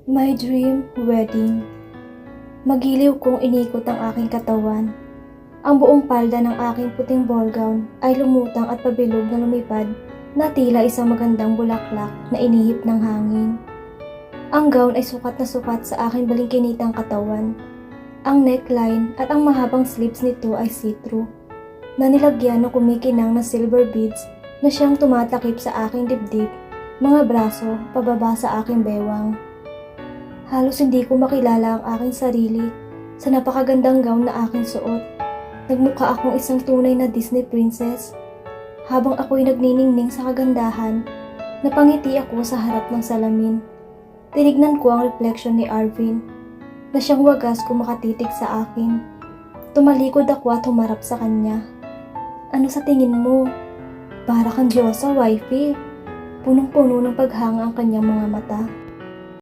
My dream wedding. Magiliw kong inikot ang aking katawan. Ang buong palda ng aking puting ball gown ay lumutang at pabilog na lumipad na tila isang magandang bulaklak na inihip ng hangin. Ang gown ay sukat na sukat sa aking balingkinitang katawan. Ang neckline at ang mahabang sleeves nito ay see-through, na nilagyan ng kumikinang na silver beads na siyang tumatakip sa aking dibdib, mga braso, pababa sa aking bewang. Halos hindi ko makilala ang aking sarili sa napakagandang gown na aking suot. Nagmukha akong isang tunay na Disney princess. Habang ako'y nagniningning sa kagandahan, napangiti ako sa harap ng salamin. Tinignan ko ang reflection ni Arvin, na siyang wagas kumakatitig sa akin. Tumalikod ako at humarap sa kanya. Ano sa tingin mo? Para kang Diyosa, wifey. Punong-puno ng paghanga ang kanyang mga mata.